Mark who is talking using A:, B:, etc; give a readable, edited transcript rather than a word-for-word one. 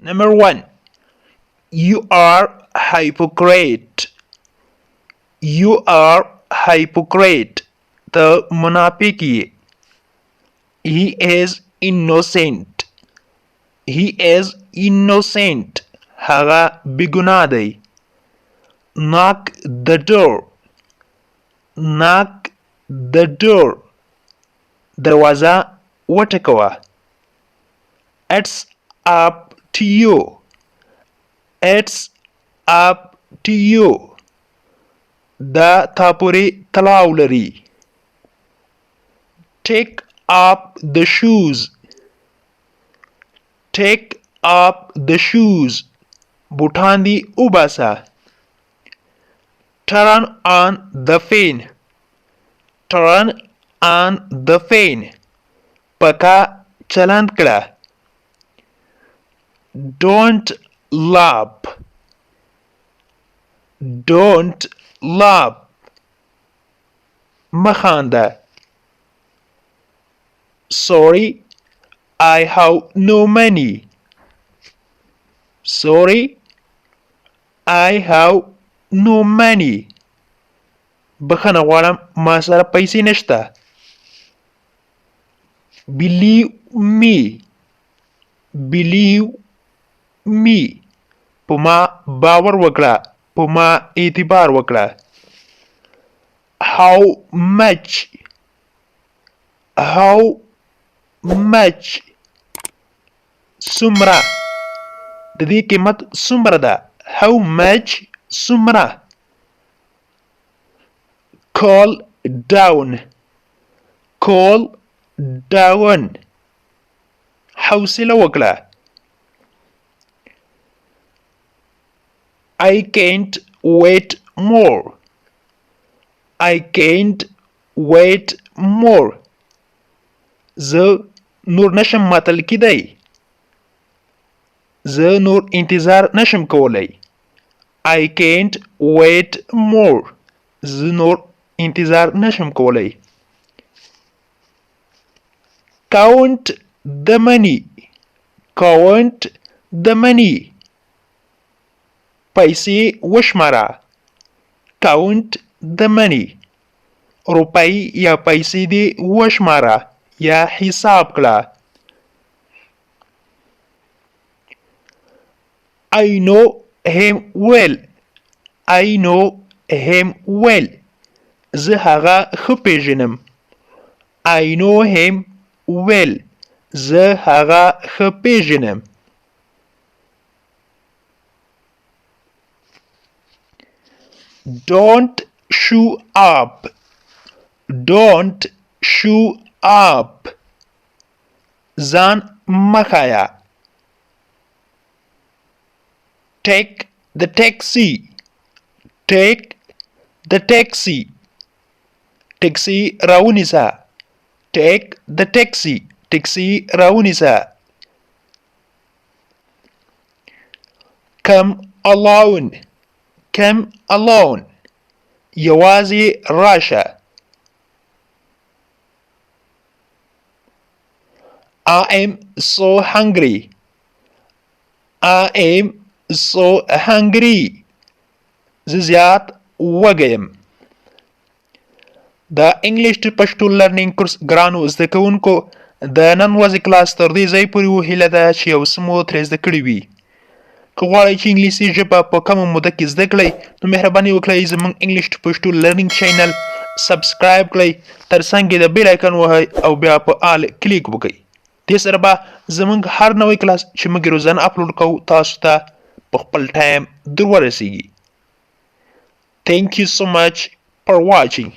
A: Number 1. You are hypocrite. You are hypocrite. The munafiki. He is innocent. He is innocent. Haga bigunadi. Knock the door. Knock the door. Darwaza watakawa. It's up to you. It's up to you. Da tapuri talaulari. Take up the shoes. Take up the shoes. Butandi ubasa. Turn on the fan. Turn on the fan. Paka chalant kara. Don't laugh. Don't laugh. Makhanda. Sorry, I have no money. Sorry, I have no money. بخنه غواړم ما سره پیسې نشته. Believe me. Believe me. په ما باور وکړه. په ما اعتبار وکړه. How much. How much. څومره. د دې قیمت څومره ده. How much. څومره. Call down. Call down. حوصله وکړه. I can't wait more. I can't wait more. زه نور نشم ماتل کیدی. زه نور انتظار نشم کولی. I can't wait more. زه نور انتظار نشم کولی. Count the money. Count the money. پیسې وشماره. Count the money. روپۍ یا پیسې دې وشماره یا حساب کړه. I know him well. I know him well. زه هغه ښه پیژنم. I know him well. زه هغه ښه پیژنم. Don't show up. Don't show up. ځان مخایا. Take the taxi. Take the taxi. Taxi راونیسا. Take the taxi. Taxi راونیسا. Come alone. Come alone. یوازې راشه. I am so hungry. I am so hungry. زه زیات وږی یم. د انګلیش ټو پښتو لرنینګ کورس ګرانو زده کوونکو د نن ورځې کلاس تر دې ځای پورې و. هیله ده چې یو څه مو ترې زده کړي وي. که غواړئ چې انګلیسي ژبه په کمه موده کې زده کړئ نو مهرباني وکړئ زموږ انګلیش ټو پښتو لرنینګ چینل سبسکرایب کړئ. تر څنګ یې د بیل آیکن ووهئ او بیا په آل کلیک وکړئ. دې سره به زموږ هر نوی کلاس چې موږ یې روزانه اپلوډ کوو تاسو ته په خپل ټایم در ورسیږي. Thank you so much for watching.